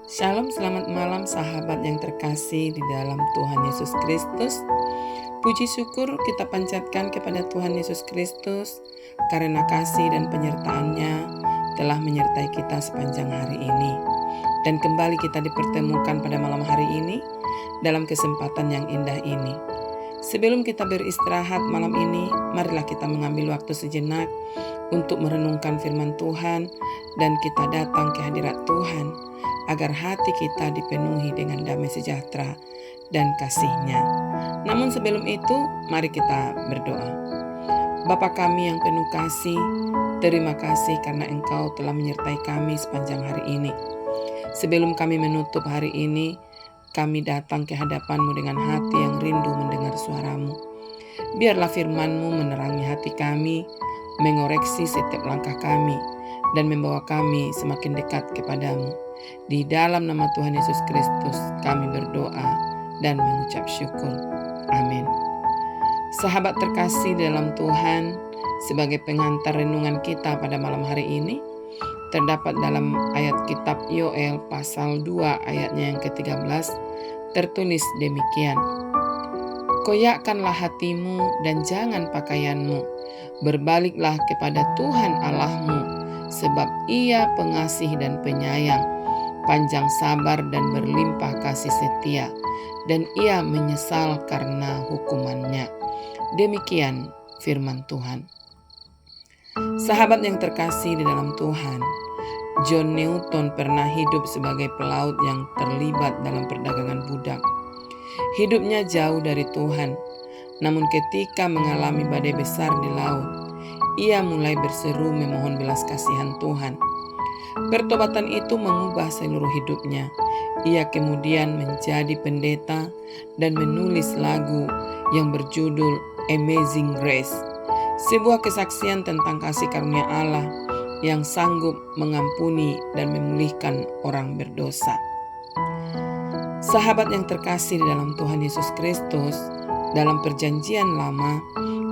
Shalom, selamat malam sahabat yang terkasih di dalam Tuhan Yesus Kristus. Puji syukur kita panjatkan kepada Tuhan Yesus Kristus karena kasih dan penyertaan-Nya telah menyertai kita sepanjang hari ini. Dan kembali kita dipertemukan pada malam hari ini dalam kesempatan yang indah ini. Sebelum kita beristirahat malam ini, marilah kita mengambil waktu sejenak untuk merenungkan firman Tuhan dan kita datang ke hadirat Tuhan agar hati kita dipenuhi dengan damai sejahtera dan kasih-Nya. Namun sebelum itu, mari kita berdoa. Bapa kami yang penuh kasih, terima kasih karena Engkau telah menyertai kami sepanjang hari ini. Sebelum kami menutup hari ini, kami datang ke hadapan-Mu dengan hati yang rindu mendengar suara-Mu. Biarlah firman-Mu menerangi hati kami, mengoreksi setiap langkah kami, dan membawa kami semakin dekat kepadamu. Di dalam nama Tuhan Yesus Kristus kami berdoa dan mengucap syukur. Amin. Sahabat terkasih dalam Tuhan, sebagai pengantar renungan kita pada malam hari ini, terdapat dalam ayat kitab Yoel pasal 2 ayatnya yang ke-13, tertulis demikian. Koyakkanlah hatimu dan jangan pakaianmu, berbaliklah kepada Tuhan Allahmu, sebab Ia pengasih dan penyayang, panjang sabar dan berlimpah kasih setia, dan Ia menyesal karena hukumannya. Demikian firman Tuhan. Sahabat yang terkasih di dalam Tuhan, John Newton pernah hidup sebagai pelaut yang terlibat dalam perdagangan budak. Hidupnya jauh dari Tuhan, namun ketika mengalami badai besar di laut, ia mulai berseru memohon belas kasihan Tuhan. Pertobatan itu mengubah seluruh hidupnya. Ia kemudian menjadi pendeta dan menulis lagu yang berjudul Amazing Grace, sebuah kesaksian tentang kasih karunia Allah yang sanggup mengampuni dan memulihkan orang berdosa. Sahabat yang terkasih di dalam Tuhan Yesus Kristus, dalam perjanjian lama,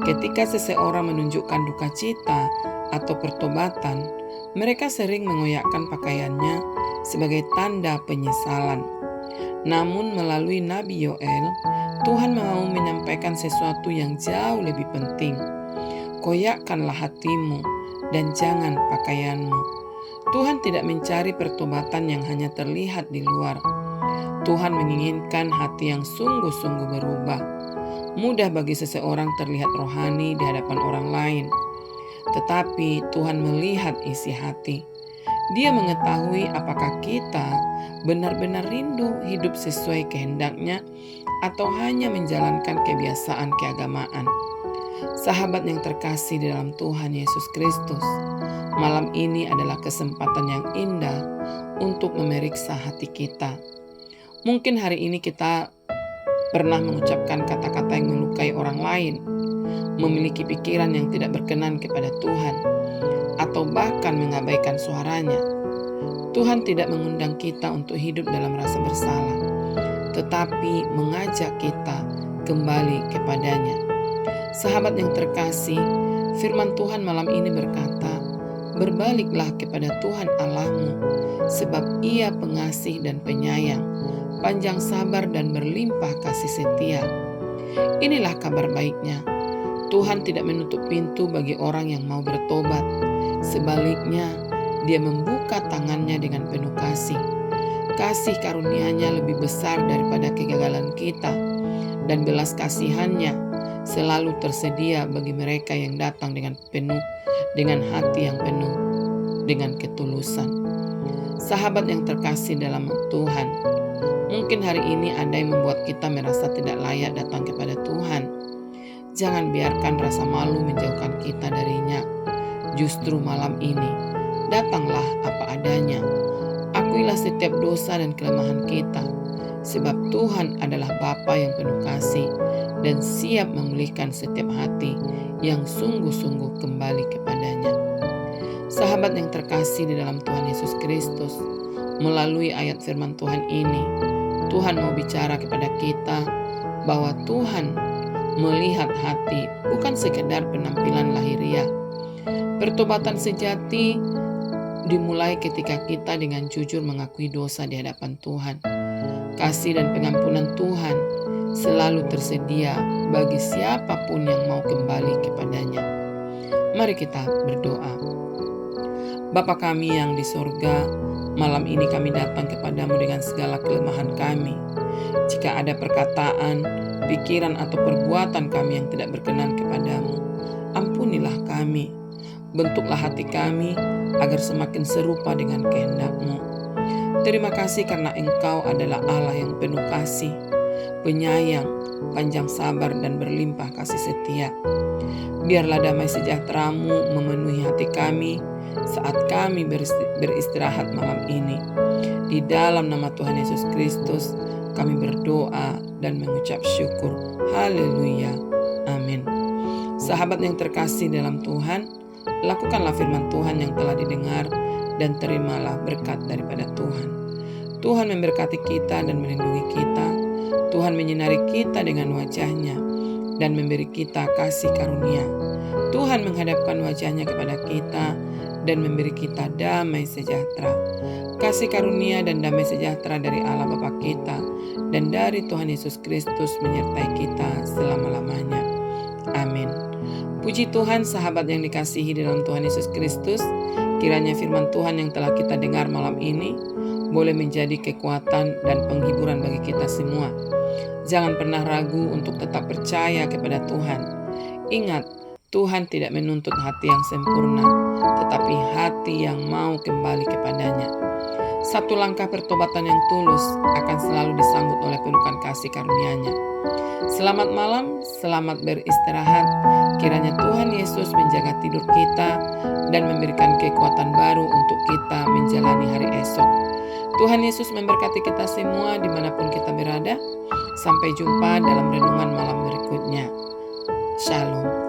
ketika seseorang menunjukkan duka cita atau pertobatan, mereka sering mengoyakkan pakaiannya sebagai tanda penyesalan. Namun melalui Nabi Yoel, Tuhan mau menyampaikan sesuatu yang jauh lebih penting. Koyakkanlah hatimu dan jangan pakaianmu. Tuhan tidak mencari pertobatan yang hanya terlihat di luar. Tuhan menginginkan hati yang sungguh-sungguh berubah. Mudah bagi seseorang terlihat rohani di hadapan orang lain, tetapi Tuhan melihat isi hati. Dia mengetahui apakah kita benar-benar rindu hidup sesuai kehendak-Nya atau hanya menjalankan kebiasaan keagamaan. Sahabat yang terkasih di dalam Tuhan Yesus Kristus, malam ini adalah kesempatan yang indah untuk memeriksa hati kita. Mungkin hari ini kita pernah mengucapkan kata-kata yang melukai orang lain, memiliki pikiran yang tidak berkenan kepada Tuhan, atau bahkan mengabaikan suaranya. Tuhan tidak mengundang kita untuk hidup dalam rasa bersalah, tetapi mengajak kita kembali kepadanya. Sahabat yang terkasih, firman Tuhan malam ini berkata, berbaliklah kepada Tuhan Allahmu, sebab Ia pengasih dan penyayang, panjang sabar dan berlimpah kasih setia. Inilah kabar baiknya. Tuhan tidak menutup pintu bagi orang yang mau bertobat. Sebaliknya, Dia membuka tangannya dengan penuh kasih. Kasih karunia-Nya lebih besar daripada kegagalan kita, dan belas kasihan-Nya selalu tersedia bagi mereka yang datang dengan hati yang penuh, dengan ketulusan. Sahabat yang terkasih dalam Tuhan, mungkin hari ini ada yang membuat kita merasa tidak layak datang kepada Tuhan. Jangan biarkan rasa malu menjauhkan kita darinya. Justru malam ini, datanglah apa adanya. Akuilah setiap dosa dan kelemahan kita, sebab Tuhan adalah Bapa yang penuh kasih dan siap memulihkan setiap hati yang sungguh-sungguh kembali kepadanya. Sahabat yang terkasih di dalam Tuhan Yesus Kristus, melalui ayat firman Tuhan ini, Tuhan mau bicara kepada kita bahwa Tuhan melihat hati, bukan sekedar penampilan lahiriah. Pertobatan sejati dimulai ketika kita dengan jujur mengakui dosa di hadapan Tuhan. Kasih dan pengampunan Tuhan selalu tersedia bagi siapapun yang mau kembali kepadanya. Mari kita berdoa. Bapa kami yang di sorga, malam ini kami datang kepadamu dengan segala kelemahan kami. Jika ada perkataan, pikiran atau perbuatan kami yang tidak berkenan kepadamu, ampunilah kami. Bentuklah hati kami agar semakin serupa dengan kehendak-Mu. Terima kasih karena Engkau adalah Allah yang penuh kasih, penyayang, panjang sabar dan berlimpah kasih setia. Biarlah damai sejahtera-Mu memenuhi hati kami saat kami beristirahat malam ini. Di dalam nama Tuhan Yesus Kristus kami berdoa dan mengucap syukur. Haleluya. Amin. Sahabat yang terkasih dalam Tuhan, lakukanlah firman Tuhan yang telah didengar dan terimalah berkat daripada Tuhan. Tuhan memberkati kita dan melindungi kita. Tuhan menyinari kita dengan wajah-Nya dan memberi kita kasih karunia. Tuhan menghadapkan wajah-Nya kepada kita dan memberi kita damai sejahtera. Kasih karunia dan damai sejahtera dari Allah Bapa kita dan dari Tuhan Yesus Kristus menyertai kita selama-lamanya. Amin. Puji Tuhan, sahabat yang dikasihi dalam Tuhan Yesus Kristus, kiranya firman Tuhan yang telah kita dengar malam ini boleh menjadi kekuatan dan penghiburan bagi kita semua. Jangan pernah ragu untuk tetap percaya kepada Tuhan. Ingat, Tuhan tidak menuntut hati yang sempurna, tetapi hati yang mau kembali kepadanya. Satu langkah pertobatan yang tulus akan selalu disambut oleh pelukan kasih karunia-Nya. Selamat malam, selamat beristirahat. Kiranya Tuhan Yesus menjaga tidur kita dan memberikan kekuatan baru untuk kita menjalani hari esok. Tuhan Yesus memberkati kita semua dimanapun kita berada. Sampai jumpa dalam renungan malam berikutnya. Shalom.